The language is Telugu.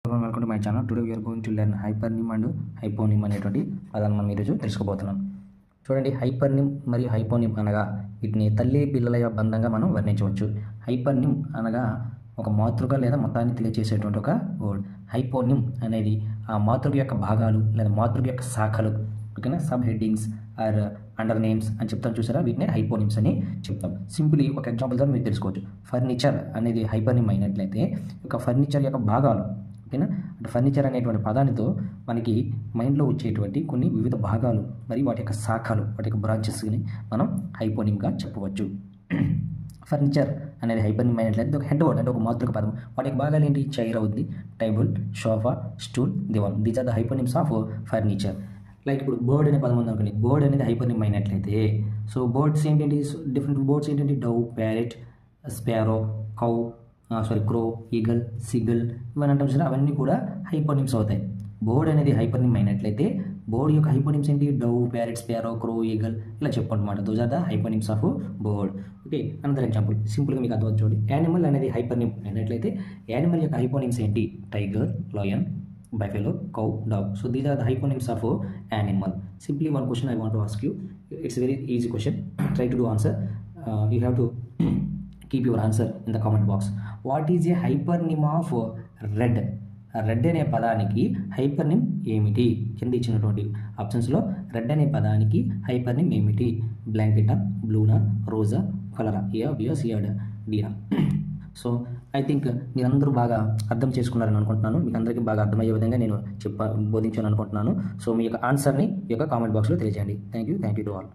Welcome to my channel. Today we're going to learn hypernym and hyponym అనేటువంటి పదాలను మనం ఈరోజు తెలుసుకోబోతున్నాం. చూడండి, హైపర్నిమ్ మరియు హైపోనిమ్ అనగా వీటిని తల్లి పిల్లల యొక్క బంధంగా మనం వర్ణించవచ్చు. హైపర్నిమ్ అనగా ఒక మాతృక లేదా మొత్తాన్ని తెలియజేసేటువంటి ఒక వర్డ్. హైపోనిమ్ అనేది ఆ మాతృక యొక్క భాగాలు లేదా మాతృక యొక్క శాఖలు, ఓకేనా, sub headings or under names అని చెప్తాం చూసారా, వీటిని హైపోనిమ్స్ అని చెప్తాం. సింపుల్లీ ఒక ఎగ్జాంపుల్ ద్వారా మీరు తెలుసుకోవచ్చు. ఫర్నిచర్ అనేది హైపర్నిమ్ అయినట్లయితే ఒక ఫర్నిచర్ యొక్క భాగాలు, ఓకేనా, అంటే ఫర్నిచర్ అనేటువంటి పదానితో మనకి మైండ్లో వచ్చేటువంటి కొన్ని వివిధ భాగాలు మరియు వాటి యొక్క శాఖలు, వాటి యొక్క బ్రాంచెస్ని మనం హైపోనిమ్గా చెప్పవచ్చు. ఫర్నిచర్ అనేది హైపర్నిమ్ అయినట్లయితే ఒక హెడ్ వర్డ్ అంటే ఒక మాతృక పదం. వాటి యొక్క భాగాలు ఏంటి? చైర్ అవుద్ది, table, sofa, stool, divan. These are the hypernyms of furniture. Like ఇప్పుడు బర్డ్ అనే పదం ఉంది అనుకోండి, బర్డ్ అనేది హైపర్నిమ్ అయినట్లయితే సో బర్డ్స్ ఏంటంటే డిఫరెంట్ బర్డ్స్ ఏంటంటే dove, parrot, sparrow, cow, crow, eagle, seagull ఇవన్నీ అంటాం చూసారా, అవన్నీ కూడా హైపర్నిమ్స్ అవుతాయి. బర్డ్ అనేది హైపర్నిమ్ అయినట్లయితే బర్డ్ యొక్క హైపర్నిమ్స్ ఏంటి? Dove, parrot, sparrow, crow, eagle ఇలా చెప్పన్నమాట. Those are the hypernyms of bird. Okay, another example సింపుల్గా మీకు అర్థం చూడండి. యానిమల్ అనేది హైపర్నిమ్ అయినట్లయితే యానిమల్ యొక్క హైపర్నిమ్స్ ఏంటి? Tiger, lion, buffalo, cow, dog. So these are the hyponyms of animal. Simply one question I want to ask you. It's a very easy question. Try to do answer. You have to keep your answer in the comment box. What is a hypernym of red? Red అనే పదానికి హైపర్నిమ్ ఏమిటి? కింద ఇచ్చినటువంటి ఆప్షన్స్లో రెడ్ అనే పదానికి హైపర్నిమ్ ఏమిటి? బ్లాంకెటా, బ్లూనా, రోజా, కలరా? డీనా? సో ఐ థింక్ మీరందరూ బాగా అర్థం చేసుకున్నారని అనుకుంటున్నాను. మీకు అందరికీ బాగా అర్థమయ్యే విధంగా నేను బోధించాను అనుకుంటున్నాను. సో మీ యొక్క ఆన్సర్ని ఈ యొక్క కామెంట్ బాక్స్లో తెలియజేయండి. Thank you to all.